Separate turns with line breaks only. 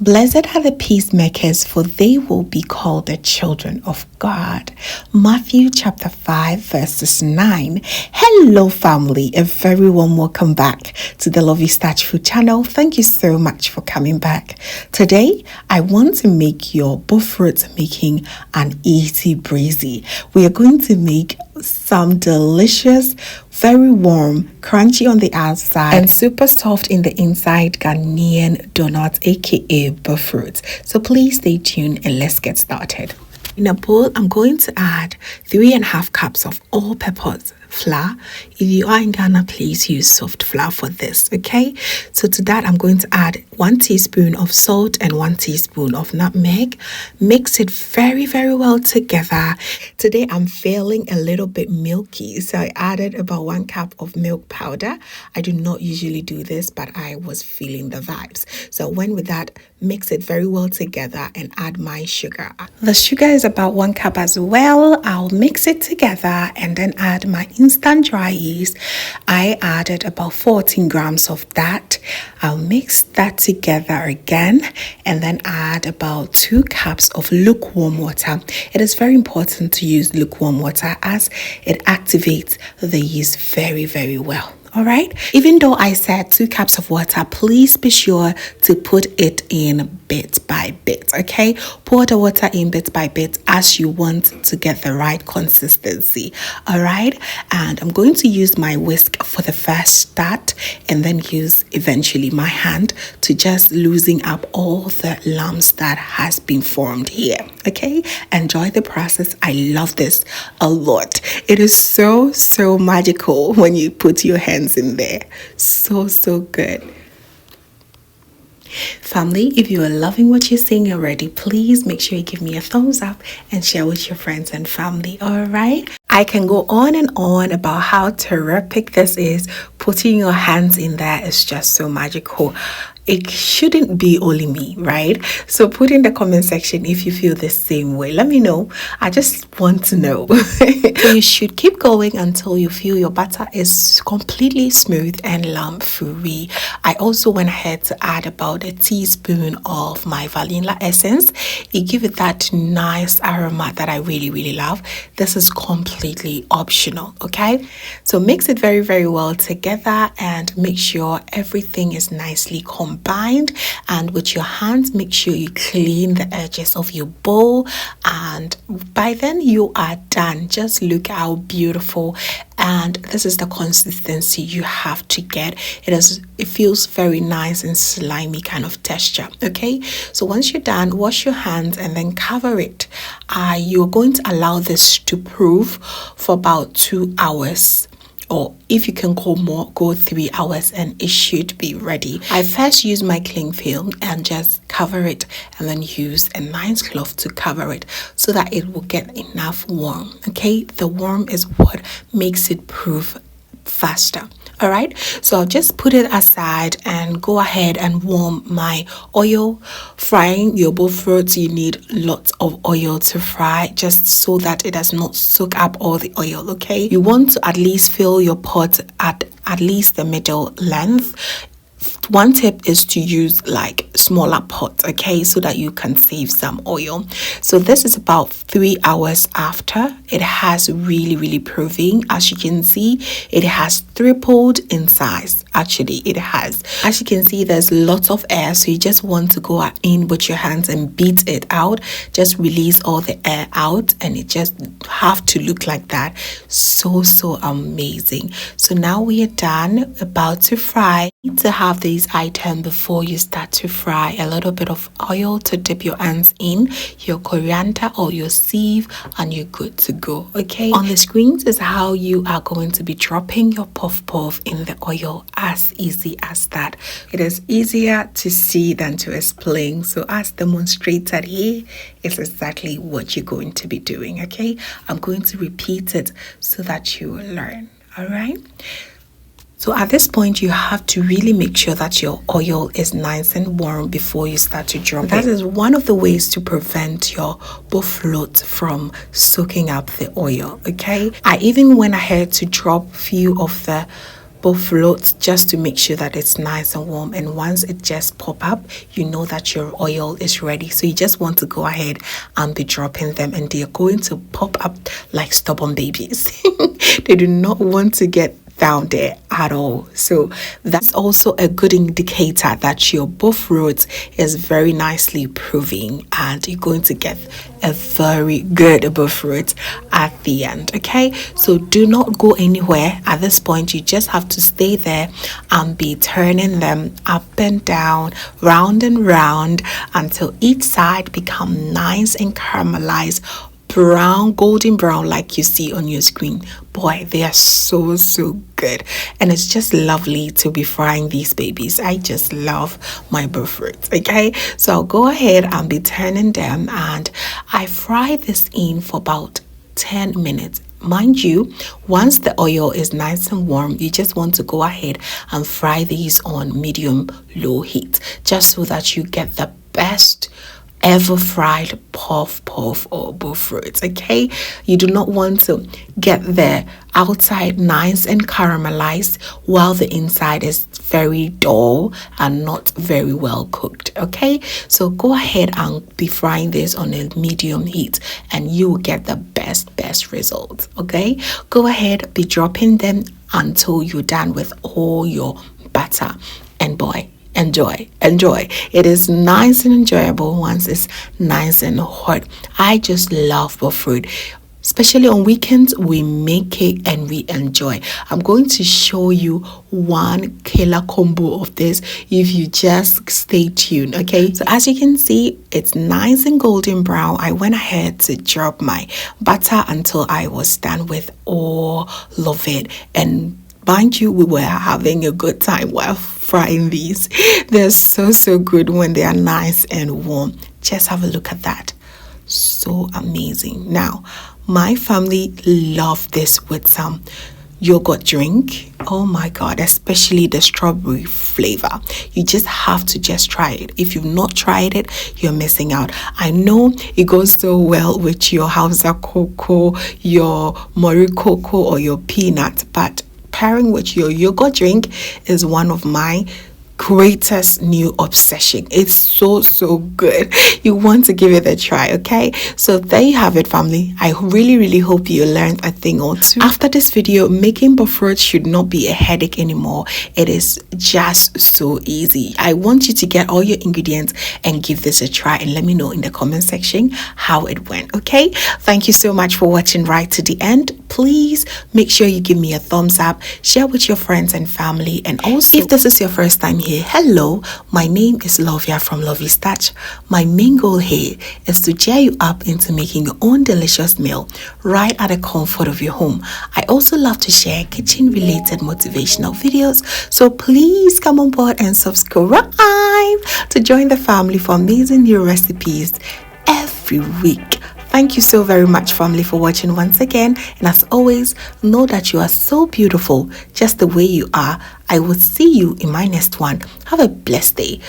Blessed are the peacemakers, for they will be called the children of God. Matthew chapter 5 verses 9. Hello family, a very warm welcome back to the Lovystouch food channel. Thank you so much for coming back. Today, I want to make your Bofrot making an easy breezy. We are going to make some delicious, very warm, crunchy on the outside and super soft in the inside Ghanaian Doughnuts, aka Bofrot. So please stay tuned and let's get started. In a bowl, I'm going to add 3.5 cups of all-purpose flour. If you are in Ghana, please use soft flour for this, okay? So to that, I'm going to add 1 teaspoon of salt and 1 teaspoon of nutmeg. Mix it very, very well together. Today, I'm feeling a little bit milky, so I added about 1 cup of milk powder. I do not usually do this, but I was feeling the vibes. So I went with that, mix it very well together and add my sugar. The sugar is about 1 cup as well. I'll mix it together and then add my instant dry yeast. I added about 14 grams of that. I'll mix that together again and then add about 2 cups of lukewarm water. It is very important to use lukewarm water as it activates the yeast very, very well. All right, even though I said 2 cups of water, please be sure to put it in bit by bit, okay? Pour the water in bit by bit as you want to get the right consistency, all right? And I'm going to use my whisk for the first start and then use eventually my hand to just loosen up all the lumps that has been formed here, okay? Enjoy the process. I love this a lot. It is so magical when you put your hands in there. So good. Family, if you are loving what you're seeing already, please make sure you give me a thumbs up and share with your friends and family, all right? I can go on and on about how terrific this is. Putting your hands in there is just so magical. It shouldn't be only me, right? So put in the comment section if you feel the same way. Let me know. I just want to know. So you should keep going until you feel your batter is completely smooth and lump-free. I also went ahead to add about a teaspoon of my vanilla essence. It gives it that nice aroma that I really love. This is completely optional, okay? So mix it very, very well together and make sure everything is nicely combined. And with your hands, make sure you clean the edges of your bowl, and by then you are done. Just look how beautiful, and this is the consistency you have to get. It feels very nice and slimy kind of texture, okay? So once you're done, wash your hands and then cover it. You're going to allow this to proof for about 2 hours. Or if you can go more, go 3 hours and it should be ready. I first use my cling film and just cover it and then use a nice cloth to cover it so that it will get enough warm, okay? The warm is what makes it proof faster. All right, so I'll just put it aside and go ahead and warm my oil. Frying your Bofrot, you need lots of oil to fry just so that it does not soak up all the oil, okay? You want to at least fill your pot at least the middle length. One tip is to use like smaller pots, okay, so that you can save some oil. So this is about 3 hours after. It has really proving. As you can see, it has tripled in size. Actually, it has. As you can see, there's lots of air, so you just want to go in with your hands and beat it out. Just release all the air out and it just have to look like that. So amazing. So now we are done, about to fry. You need to have these items before you start to fry. A little bit of oil to dip your hands in, your coriander or your sieve, and you're good to go, okay? On the screens is how you are going to be dropping your puff in the oil. As easy as that. It is easier to see than to explain. So as demonstrated here, it's exactly what you're going to be doing, okay? I'm going to repeat it so that you will learn, all right? So at this point, you have to really make sure that your oil is nice and warm before you start to drop it. That is one of the ways to prevent your Boflot from soaking up the oil, okay? I even went ahead to drop few of the Boflot just to make sure that it's nice and warm. And once it just pop up, you know that your oil is ready. So you just want to go ahead and be dropping them, and they are going to pop up like stubborn babies. They do not want to get down there at all. So that's also a good indicator that your Bofrot is very nicely proving, and you're going to get a very good Bofrot at the end. Okay, so do not go anywhere at this point. You just have to stay there and be turning them up and down, round and round, until each side become nice and caramelized brown, golden brown, like you see on your screen. Boy, they are so good, and it's just lovely to be frying these babies. I just love my Bofrot. Okay, so I'll go ahead and be turning them, and I fry this in for about 10 minutes. Mind you, once the oil is nice and warm, you just want to go ahead and fry these on medium low heat, just so that you get the best ever fried puff or Bofrot. Okay, you do not want to get the outside nice and caramelized while the inside is very dull and not very well cooked. Okay, so go ahead and be frying this on a medium heat, and you will get the best results. Okay, go ahead, be dropping them until you're done with all your butter, and boy, enjoy. It is nice and enjoyable once it's nice and hot. I just love Bofrot. Especially on weekends, we make it and we enjoy. I'm going to show you one killer combo of this if you just stay tuned. Okay, so as you can see, it's nice and golden brown. I went ahead to drop my butter until I was done with all of it, and mind you, we were having a good time while frying these. They're so good when they are nice and warm. Just have a look at that. So amazing. Now, my family love this with some yogurt drink. Oh my god, especially the strawberry flavor. You just have to just try it. If you've not tried it, you're missing out. I know it goes so well with your Hausa cocoa, your Mori cocoa, or your peanut, but pairing with your yogurt drink is one of my greatest new obsession. It's so good. You want to give it a try. Okay, so there you have it, family. I really hope you learned a thing or two. After this video, making Bofrot should not be a headache anymore. It is just so easy. I want you to get all your ingredients and give this a try, and let me know in the comment section how it went. Okay, thank you so much for watching right to the end. Please make sure you give me a thumbs up, share with your friends and family, and also if this is your first time here, hello, my name is Lovia from Lovystouch. My main goal here is to cheer you up into making your own delicious meal right at the comfort of your home. I also love to share kitchen related motivational videos, so please come on board and subscribe to join the family for amazing new recipes every week. Thank you so very much, family, for watching once again. And as always, know that you are so beautiful just the way you are. I will see you in my next one. Have a blessed day.